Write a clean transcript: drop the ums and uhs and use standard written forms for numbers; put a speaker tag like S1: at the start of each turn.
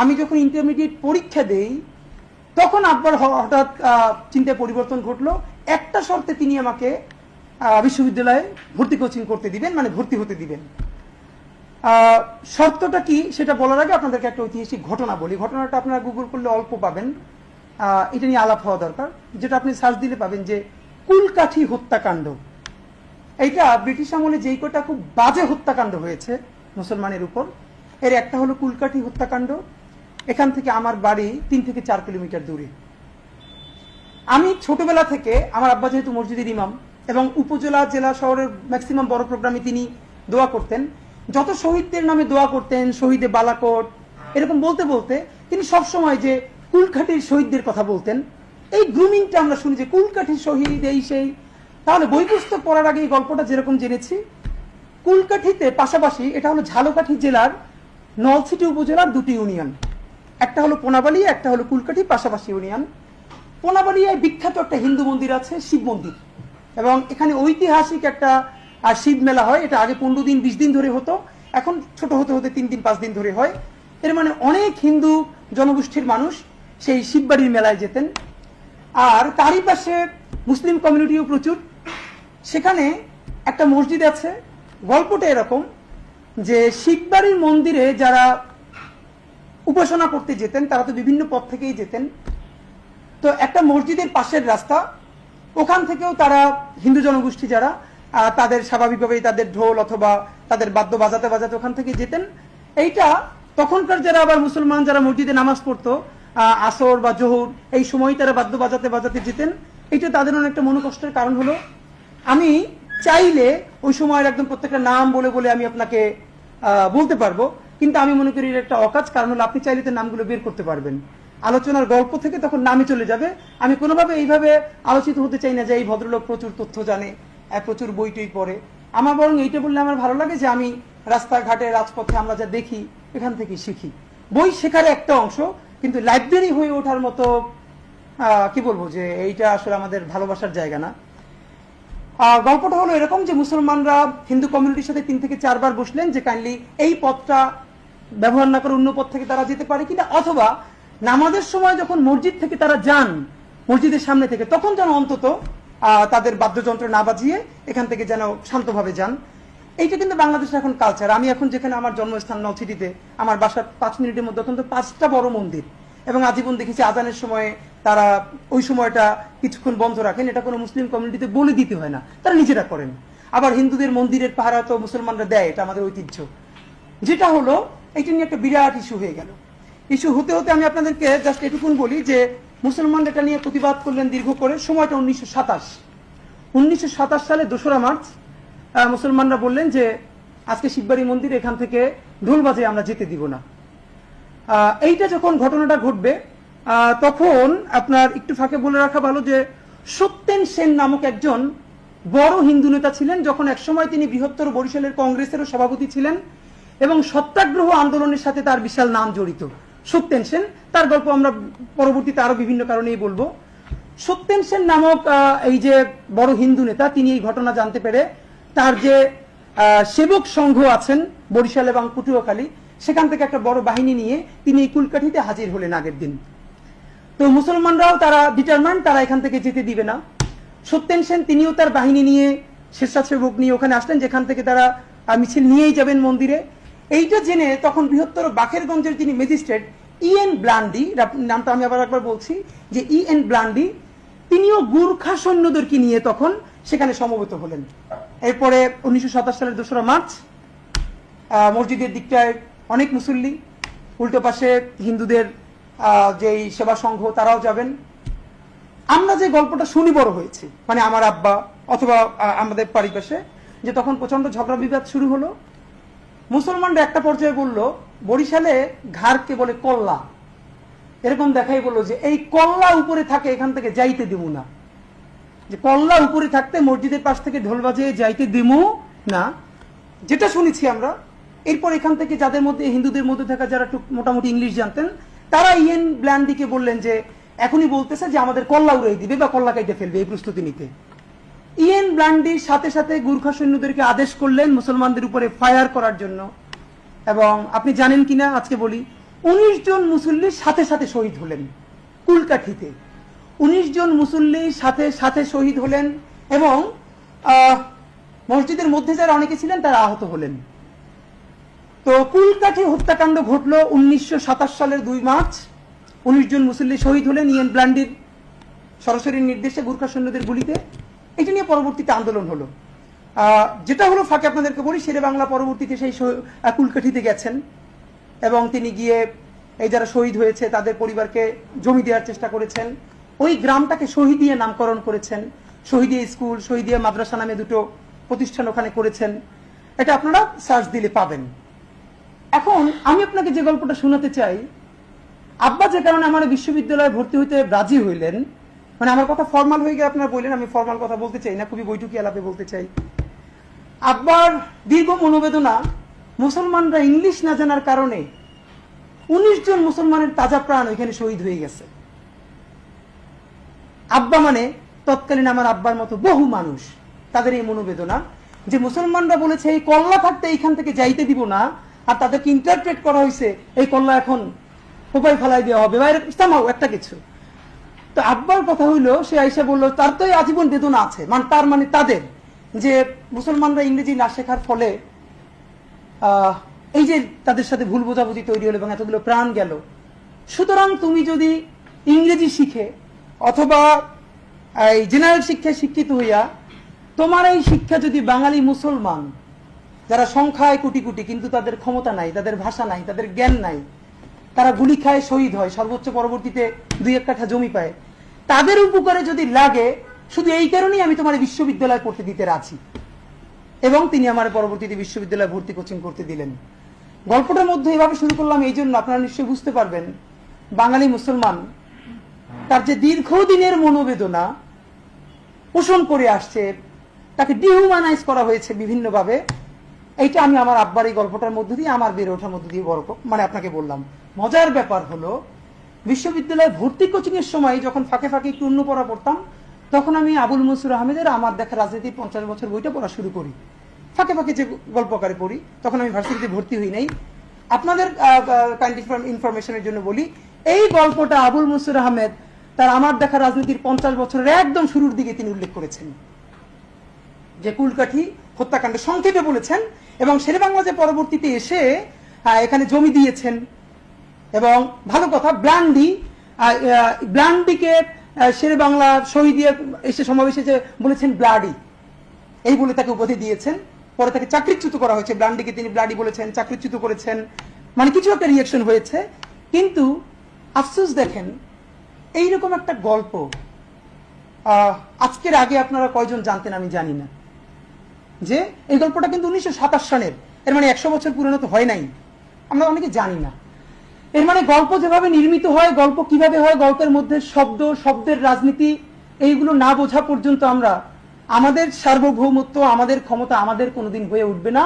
S1: আমি যখন ইন্টারমিডিয়েট পরীক্ষা দেই তখন আব্বার হঠাৎ চিন্তায় পরিবর্তন ঘটলো। একটা শর্তে তিনি আমাকে বিশ্ববিদ্যালয়ে ভর্তি কোচিং করতে দিবেন, মানে ভর্তি হতে দিবেন। শর্তটা কি সেটা বলার আগে আপনাদেরকে একটা ঐতিহাসিক ঘটনা বলি। ঘটনাটা আপনারা গুগল করলে অল্প পাবেন, এটা নিয়ে আলাপ হওয়া দরকার। যেটা আপনি সার্চ দিলে পাবেন যে কুলকাঠি হত্যাকাণ্ড। এইটা ব্রিটিশ আমলে যেই কটা খুব বাজে হত্যাকাণ্ড হয়েছে মুসলমানের উপর, এর একটা হলো কুলকাঠি হত্যাকাণ্ড। এখান থেকে আমার বাড়ি 3 থেকে 4 কিলোমিটার দূরে। আমি ছোটবেলা থেকে, আমার আব্বা যেহেতু মসজিদের ইমাম এবং উপজেলা জেলা শহরের ম্যাক্সিমাম বড় প্রোগ্রামে তিনি দোয়া করতেন, যত শহীদদের নামে দোয়া করতেন, শহীদে বালাকোট এরকম বলতে বলতে তিনি সবসময় যে কুলকাঠির শহীদদের কথা বলতেন। এই গ্রুমিংটা আমরা শুনি যে কুলকাঠির শহীদ এই সেই। তাহলে বই পুস্তক পড়ার আগে এই গল্পটা যেরকম জেনেছি, কুলকাঠিতে পাশাপাশি, এটা হলো ঝালকাঠি জেলার নলছিটি উপজেলার 2টি ইউনিয়ন, একটা হলো পোনাবালিয়া, একটা হলো কুলকাঠি, পাশাপাশি ইউনিয়ন। পোনাবালিয়ায় বিখ্যাত একটা হিন্দু মন্দির আছে, শিব মন্দির, এবং এখানে ঐতিহাসিক একটা শিব মেলা হয়। এটা আগে 15 দিন 20 দিন ধরে হতো, এখন ছোট হতে হতে 3 দিন 5 দিন ধরে হয়। এর মানে অনেক হিন্দু জনগোষ্ঠীর মানুষ সেই শিববাড়ির মেলায় যেতেন। আর তারই পাশে মুসলিম কমিউনিটিও প্রচুর। সেখানে একটা মসজিদ আছে। গল্পটা এরকম যে শিববাড়ির মন্দিরে যারা উপাসনা করতে যেতেন তারা তো বিভিন্ন পথ থেকেই যেতেন। তো একটা মসজিদের পাশের রাস্তা, ওখান থেকেও তারা হিন্দু জনগোষ্ঠী যারা তাদের স্বাভাবিকভাবেই তাদের ঢোল অথবা তাদের বাদ্য বাজাতে বাজাতে ওখান থেকে যেতেন। এইটা তখনকার যারা আবার মুসলমান যারা মসজিদে নামাজ পড়তো আসর বা জোহর, এই সময় তারা বাদ্য বাজাতে বাজাতে যেতেন। এইটা তাদের অনেকটা মনোকষ্টের কারণ হলো। আমি চাইলে ওই সময়ের একদম প্রত্যেকটা নাম বলে বলে আমি আপনাকে বলতে পারবো, কিন্তু আমি মনে করি এটা একটা অকাজ। কারণ হলো আপনি চাইলে তো নামগুলো বের করতে পারবেন, আলোচনার গল্প থেকে তখন নামই চলে যাবে। আমি কোনোভাবে এইভাবে আলোচিত হতে চাই না যে এই ভদ্রলোক প্রচুর তথ্য জানে, প্রচুর বই টই পড়ে। আমার বরং এইটা বললে আমার ভালো লাগে যে আমি রাস্তাঘাটে রাজপথে আমরা যা দেখি এখান থেকে শিখি। বই শেখার একটা অংশ, কিন্তু লাইব্রেরি হয়ে ওঠার মতো কি বলবো যে এইটা আসলে আমাদের ভালোবাসার জায়গা না। গল্পটা হলো এরকম যে মুসলমানরা হিন্দু কমিউনিটির সাথে 3 থেকে 4 বার বসলেন যে কাইন্ডলি এই পথটা ব্যবহার না করে অন্য পথ থেকে তারা যেতে পারে কিনা, অথবা নামাজের সময় যখন মসজিদ থেকে তারা যান, মসজিদের সামনে থেকে, তখন যেন অন্তত তাদের বাদ্যযন্ত্র না বাজিয়ে এখান থেকে যেন শান্তভাবে যান। এইটা কিন্তু বাংলাদেশের এখন কালচার। আমি এখন যেখানে আমার জন্মস্থান নলছিটিতে, আমার বাসার 5 মিনিটের মধ্যে অন্তত 5টা বড় মন্দির, এবং আজীবন দেখেছি আজানের সময় তারা ওই সময়টা কিছুক্ষণ বন্ধ রাখেন। এটা কোনো মুসলিম কমিউনিটিতে বলে দিতে হয় না, তারা নিজেরা করেন। আবার হিন্দুদের মন্দিরের পাহারা তো মুসলমানরা দেয়, এটা আমাদের ঐতিহ্য। যেটা হলো এটা নিয়ে একটা বিরাট ইস্যু হয়ে গেল। ইস্যু হতে হতে আমি আপনাদেরকে জাস্ট এটুকুন বলি যে মুসলমানরা এটা নিয়ে প্রতিবাদ করলেন দীর্ঘ করে। সময়টা 1927 সালে 2রা মার্চ মুসলমানরা বললেন যে আজকে শিববাড়ি মন্দির, এখান থেকে ঢোল বাজে আমরা যেতে দিব না। এইটা যখন ঘটনাটা ঘটবে তখন আপনার একটু ফাঁকে বলে রাখা ভালো যে সত্যেন সেন নামক একজন বড় হিন্দু নেতা ছিলেন। যখন একসময় তিনি বৃহত্তর বরিশালের কংগ্রেসেরও সভাপতি ছিলেন এবং সত্যাগ্রহ আন্দোলনের সাথে তার বিশাল নাম জড়িত। সত্যেন সেন, তার গল্প আমরা পরবর্তীতে আরো বিভিন্ন কারণেই বলবো। সত্যেন সেন নামক এই যে বড় হিন্দু নেতা, তিনি এই ঘটনা জানতে পেরে তার যে সেবক সংঘ আছেন বরিশাল এবং পটুয়াখালী, সেখান থেকে একটা বড় বাহিনী নিয়ে তিনি এই কুলকাঠিতে হাজির হলেন আগের দিন। তো মুসলমানরাও তারা ডিটারমাইন্ড, তারা এখান থেকে যেতে দিবে না। সত্যেন সেন তিনিও তার বাহিনী নিয়ে, স্বেচ্ছাসেবক নিয়ে ওখানে আসলেন, যেখান থেকে তারা মিছিল নিয়েই যাবেন মন্দিরে। এইটা জেনে তখন বৃহত্তর বাকেরগঞ্জের যিনি ম্যাজিস্ট্রেট EN ব্লান্ডি, নামটা আমি আবার একবার বলছি যে EN ব্লান্ডি, তিনিও গুর্খা সৈন্যদেরকে নিয়ে তখন সেখানে সমবেত হলেন। এরপরে 1927 সালের 2রা মার্চ মসজিদের দিকটায় অনেক মুসল্লি, উল্টো পাশে হিন্দুদের যেই সেবা সংঘ তারাও যাবেন। আমরা যে গল্পটা শুনি বড় হয়েছে, মানে আমার আব্বা অথবা আমাদের পারিপাশে, যে তখন প্রচন্ড ঝগড়া বিবাদ শুরু হলো। মুসলমানরা একটা পর্যায়ে বলল বরিশালে ঘাড়কে বলে কল্লা, এরকম দেখাই বললো যে এই কল্লা উপরে থাকে, এখান থেকে যাইতে দিব না। যে কল্লা উপরে থাকতে মসজিদের পাশ থেকে ঢোল বাজিয়ে যাইতে দিব না, যেটা শুনেছি আমরা। এরপর এখান থেকে যাদের মধ্যে, হিন্দুদের মধ্যে থাকা যারা মোটামুটি ইংলিশ জানতেন, তারা EN ব্ল্যান্ডিকে বললেন যে এখনই বলতেছে যে আমাদের কল্লা উড়াই দিবে বা কল্লা কাইটে ফেলবে, এই প্রস্তুতি নিতে। EN ব্ল্যান্ডির সাথে সাথে গুর্খা সৈন্যদেরকে আদেশ করলেন মুসলমানদের উপরে ফায়ার করার জন্য। এবং আপনি জানেন কিনা আজকে বলি, 19 জন মুসল্লির সাথে সাথে শহীদ হলেন কুলকাঠিতে। 19 জন মুসল্লির সাথে সাথে শহীদ হলেন এবং মসজিদের মধ্যে যারা অনেকে ছিলেন তারা আহত হলেন। তো কুলকাঠি হত্যাকাণ্ড ঘটলো 1927 সালের 2 মার্চ। 19 জন মুসল্লি শহীদ হলেন ইয়েন ব্ল্যান্ডির সরাসরি নির্দেশে গোর্খা সৈন্যদের গুলিতে। এটা নিয়ে পরবর্তীতে আন্দোলন হলো। যেটা হলো ফাঁকে আপনাদেরকে বলি, শেরে বাংলা পরবর্তীতে সেই কুলকাঠিতে গেছেন এবং তিনি গিয়ে এই যারা শহীদ হয়েছে তাদের পরিবারকে জমি দেওয়ার চেষ্টা করেছেন। ওই গ্রামটাকে শহীদিয়া নামকরণ করেছেন। শহীদিয়া স্কুল, শহীদিয়া মাদ্রাসা নামে 2টো প্রতিষ্ঠান ওখানে করেছেন। এটা আপনারা সার্চ দিলে পাবেন। এখন আমি আপনাকে যে গল্পটা শোনাতে চাই, আব্বা যে কারণে আমার বিশ্ববিদ্যালয়ে ভর্তি হইতে রাজি হইলেন, মানে আমার কথা ফর্মাল হয়ে গিয়ে আপনারা বললেন, আমি ফর্মাল কথা বলতে চাই না, খুবই বৈঠকি আলাপে বলতে চাই। আব্বার দীর্ঘ মনোবেদনা, মুসলমানরা ইংলিশ না জানার কারণে 19 জন মুসলমানের তাজা প্রাণ ওইখানে শহীদ হয়ে গেছে। আব্বা মানে তৎকালীন আমার আব্বার মতো বহু মানুষ, তাদের এই মনোবেদনা যে মুসলমানরা বলেছে এই কল্লা থাকতে এইখান থেকে যাইতে দিব না, আর তাদেরকে ইন্টারপ্রেট করা হয়েছে এই কল্লা এখন কোপাই ফেলাই দেওয়া হবে বা ইসলামাও একটা কিছু। তো আব্বার কথা হইলো, সে আইসা বললো তার তো আজীবন বেদনা আছে, তার মানে তাদের যে মুসলমানরা ইংরেজি না শেখার ফলে এই যে তাদের সাথে ভুল বোঝাবুঝি তৈরি হলো এবং এতগুলো প্রাণ গেল। সুতরাং তুমি যদি ইংরেজি শিখে অথবা এই জেনারেল শিক্ষায় শিক্ষিত হইয়া তোমার এই শিক্ষা যদি বাঙালি মুসলমান যারা সংখ্যায় কোটি কোটি কিন্তু তাদের ক্ষমতা নাই, তাদের ভাষা নাই, তাদের জ্ঞান নাই, তারা গুলি খায়, শহীদ হয়, সর্বোচ্চ পরবর্তীতে 2-1 কাঠা জমি পায়, তাদের উপকারে যদি লাগে, শুধু এই কারণেই আমি তোমার বিশ্ববিদ্যালয়ে পড়তে দিতে রাজি। এবং তিনি আমার পরবর্তীতে বিশ্ববিদ্যালয়ে ভর্তি কোচিং করতে দিলেন। গল্পটার মধ্যে এভাবে শুরু করলাম এই জন্য, আপনারা নিশ্চয়ই বুঝতে পারবেন বাঙালি মুসলমান তার যে দীর্ঘদিনের মনোবেদনা পোষণ করে আসছে, তাকে ডিহিউম্যানাইজ করা হয়েছে বিভিন্নভাবে। এইটা আমি আমার আব্বার এই গল্পটার মধ্যে দিয়ে, আমার বেড়ে ওঠার মধ্যে দিয়ে গল্প মানে আপনাকে বললাম। মজার ব্যাপার হলো, বিশ্ববিদ্যালয়ে ভর্তি কোচিং এর সময় যখন ফাঁকে ফাঁকে একটু অন্য পড়া পড়তাম, তখন আমি আবুল মনসুর আহমেদের আমার দেখা রাজনীতি 50 বছর বইটা পড়া শুরু করি। ফাঁকে ফাঁকে যে গল্প আকারে পড়ি, তখন আমি ভার্সিটিতে ভর্তি হই নাই। আপনাদের কাইন্ড ইনফরমেশনের জন্য বলি, এই গল্পটা আবুল মনসুর আহমেদ তার আমার দেখা রাজনীতির 50 বছরের একদম শুরুর দিকে তিনি উল্লেখ করেছেন, যে কুলকাঠি হত্যাকাণ্ড সংক্ষেপে বলেছেন। এবং শেরে বাংলা যে পরবর্তীতে এসে এখানে জমি দিয়েছেন, এবং ভালো কথা ব্ল্যান্ডিকে শেরে বাংলা শহীদিয়া এসে সমাবেশে যে বলেছেন ব্লাডি, এই বলে তাকে উপাধি দিয়েছেন। পরে তাকে চাকরিচ্যুত করা হয়েছে, ব্ল্যান্ডিকে তিনি ব্লাডি বলেছেন, চাকরিচ্যুত করেছেন, মানে কিছু একটা রিয়াকশন হয়েছে। কিন্তু আফসোস দেখেন, এইরকম একটা গল্প আজকের আগে আপনারা কয়জন জানতেন আমি জানি না, যে এই গল্পটা কিন্তু 1927 সনের, এর মানে 100 বছর পুরনো তো হয় নাই, আমরা অনেকে জানি না। এর মানে গল্প যেভাবে নির্মিত হয়, গল্প কিভাবে হয়, গল্পের মধ্যে শব্দ, শব্দের রাজনীতি, এইগুলো না বোঝা পর্যন্ত আমরা আমাদের সার্বভৌমত্ব, আমাদের ক্ষমতা আমাদের কোনোদিন হয়ে উঠবে না।